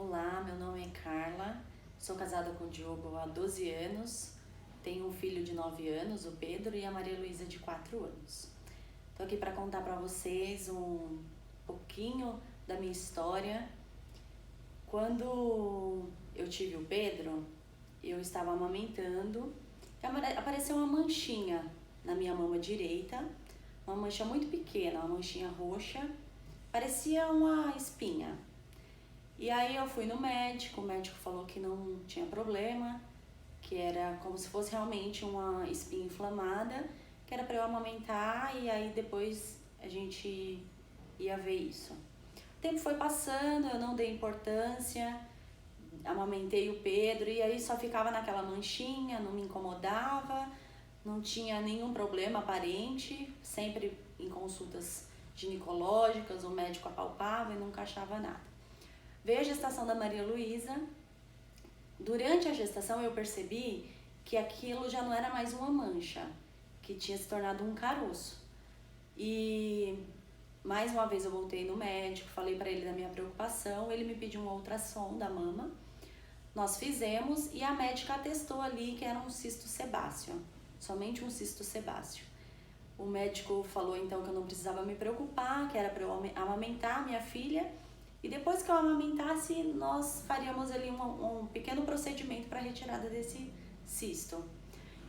Olá, meu nome é Carla, sou casada com o Diogo há 12 anos, tenho um filho de 9 anos, o Pedro, e a Maria Luísa de 4 anos. Estou aqui para contar para vocês um pouquinho da minha história. Quando eu tive o Pedro, eu estava amamentando e apareceu uma manchinha na minha mama direita, uma mancha muito pequena, uma manchinha roxa, parecia uma espinha. E aí eu fui no médico, o médico falou que não tinha problema, que era como se fosse realmente uma espinha inflamada, que era para eu amamentar e aí depois a gente ia ver isso. O tempo foi passando, eu não dei importância, amamentei o Pedro e aí só ficava naquela manchinha, não me incomodava, não tinha nenhum problema aparente, sempre em consultas ginecológicas, o médico apalpava e nunca achava nada. Veio a gestação da Maria Luísa. Durante a gestação eu percebi que aquilo já não era mais uma mancha, que tinha se tornado um caroço. E mais uma vez eu voltei no médico, falei para ele da minha preocupação, ele me pediu um ultrassom da mama. Nós fizemos e a médica atestou ali que era um cisto sebáceo, somente um cisto sebáceo. O médico falou então que eu não precisava me preocupar, que era para eu amamentar minha filha. E depois que eu amamentasse, nós faríamos ali um pequeno procedimento para a retirada desse cisto.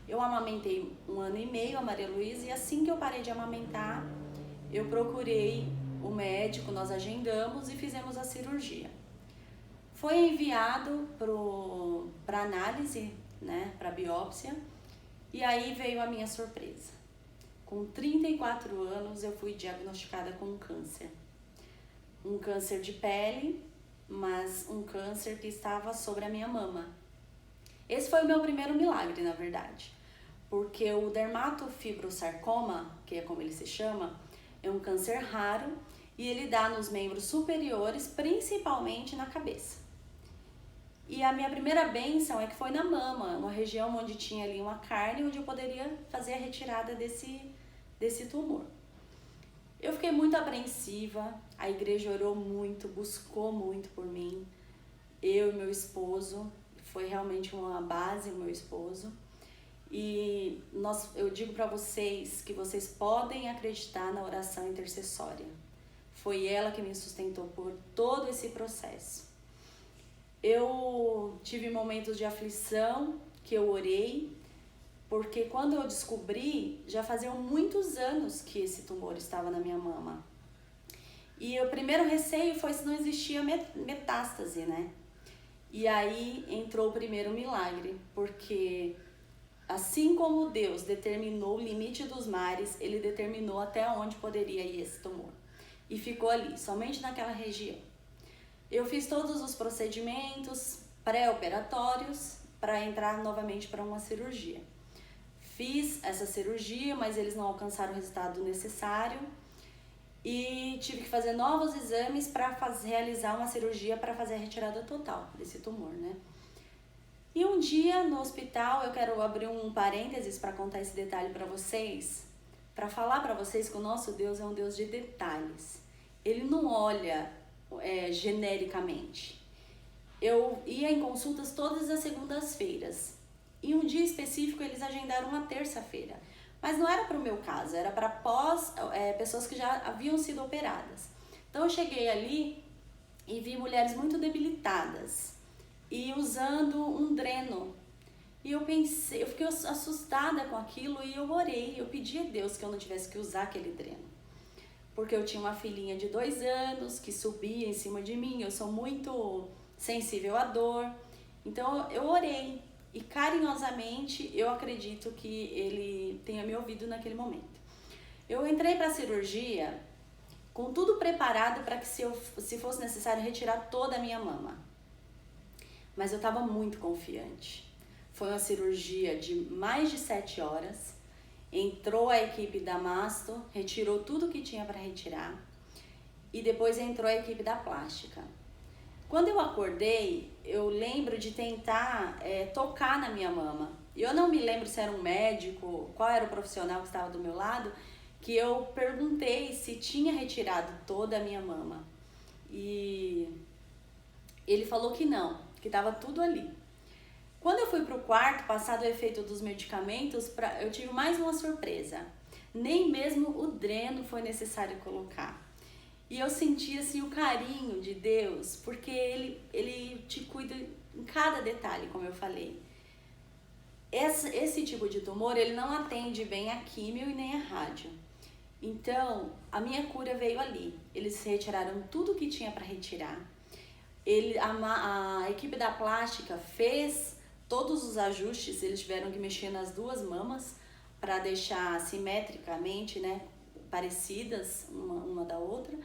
Eu amamentei 1 ano e meio a Maria Luísa e assim que eu parei de amamentar, eu procurei o médico, nós agendamos e fizemos a cirurgia. Foi enviado para análise, né, para biópsia, e aí veio a minha surpresa. Com 34 anos eu fui diagnosticada com um câncer. Um câncer de pele, mas um câncer que estava sobre a minha mama. Esse foi o meu primeiro milagre, na verdade, porque o dermatofibrosarcoma, que é como ele se chama, é um câncer raro e ele dá nos membros superiores, principalmente na cabeça. E a minha primeira bênção é que foi na mama, uma região onde tinha ali uma carne, onde eu poderia fazer a retirada desse tumor. Eu fiquei muito apreensiva, a igreja orou muito, buscou muito por mim, eu e meu esposo, foi realmente uma base o meu esposo. E eu digo para vocês que vocês podem acreditar na oração intercessória. Foi ela que me sustentou por todo esse processo. Eu tive momentos de aflição que eu orei, porque quando eu descobri, já faziam muitos anos que esse tumor estava na minha mama. E o primeiro receio foi se não existia metástase, né? E aí entrou o primeiro milagre, porque assim como Deus determinou o limite dos mares, Ele determinou até onde poderia ir esse tumor. E ficou ali, somente naquela região. Eu fiz todos os procedimentos pré-operatórios para entrar novamente para uma cirurgia. Fiz essa cirurgia, mas eles não alcançaram o resultado necessário e tive que fazer novos exames para realizar uma cirurgia para fazer a retirada total desse tumor, né? E um dia no hospital, eu quero abrir um parênteses para contar esse detalhe para vocês, para falar para vocês que o nosso Deus é um Deus de detalhes. Ele não olha genericamente. Eu ia em consultas todas as segundas-feiras. E um dia específico eles agendaram uma terça-feira. Mas não era para o meu caso, era para pessoas que já haviam sido operadas. Então eu cheguei ali e vi mulheres muito debilitadas e usando um dreno. E eu fiquei assustada com aquilo e eu orei, eu pedi a Deus que eu não tivesse que usar aquele dreno. Porque eu tinha uma filhinha de 2 anos que subia em cima de mim, eu sou muito sensível à dor. Então eu orei. E carinhosamente eu acredito que ele tenha me ouvido naquele momento. Eu entrei para a cirurgia com tudo preparado para que se fosse necessário retirar toda a minha mama. Mas eu estava muito confiante. Foi uma cirurgia de mais de 7 horas. Entrou a equipe da masto, retirou tudo que tinha para retirar. E depois entrou a equipe da plástica. Quando eu acordei, eu lembro de tentar tocar na minha mama. Eu não me lembro se era um médico, qual era o profissional que estava do meu lado, que eu perguntei se tinha retirado toda a minha mama. E Ele falou que não, que estava tudo ali. Quando eu fui pro quarto, passado o efeito dos medicamentos, eu tive mais uma surpresa. Nem mesmo o dreno foi necessário colocar. E eu senti assim o carinho de Deus, porque ele te cuida em cada detalhe, como eu falei. Esse tipo de tumor, ele não atende bem a químio e nem a rádio. Então, a minha cura veio ali. Eles retiraram tudo que tinha para retirar. A equipe da plástica fez todos os ajustes, eles tiveram que mexer nas duas mamas para deixar simetricamente, né, parecidas uma da outra.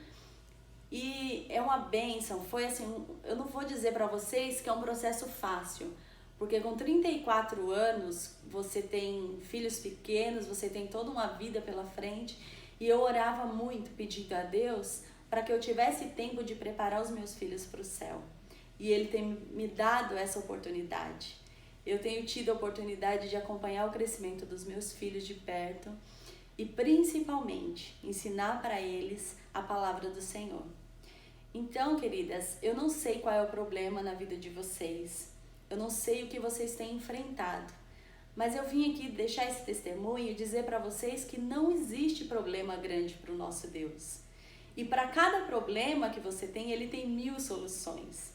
E é uma bênção, foi assim, eu não vou dizer para vocês que é um processo fácil, porque com 34 anos você tem filhos pequenos, você tem toda uma vida pela frente, e eu orava muito pedindo a Deus para que eu tivesse tempo de preparar os meus filhos para o céu. E Ele tem me dado essa oportunidade. Eu tenho tido a oportunidade de acompanhar o crescimento dos meus filhos de perto e principalmente ensinar para eles a palavra do Senhor. Então, queridas, eu não sei qual é o problema na vida de vocês, eu não sei o que vocês têm enfrentado, mas eu vim aqui deixar esse testemunho e dizer para vocês que não existe problema grande para o nosso Deus. E para cada problema que você tem, Ele tem 1000 soluções.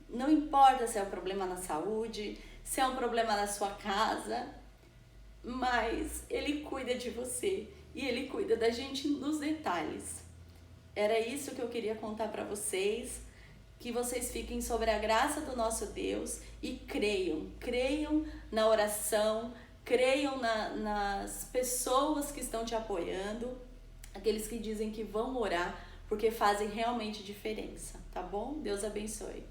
Não importa se é um problema na saúde, se é um problema na sua casa, mas Ele cuida de você e Ele cuida da gente nos detalhes. Era isso que eu queria contar para vocês, que vocês fiquem sobre a graça do nosso Deus e creiam na oração, creiam nas pessoas que estão te apoiando, aqueles que dizem que vão orar, porque fazem realmente diferença, tá bom? Deus abençoe.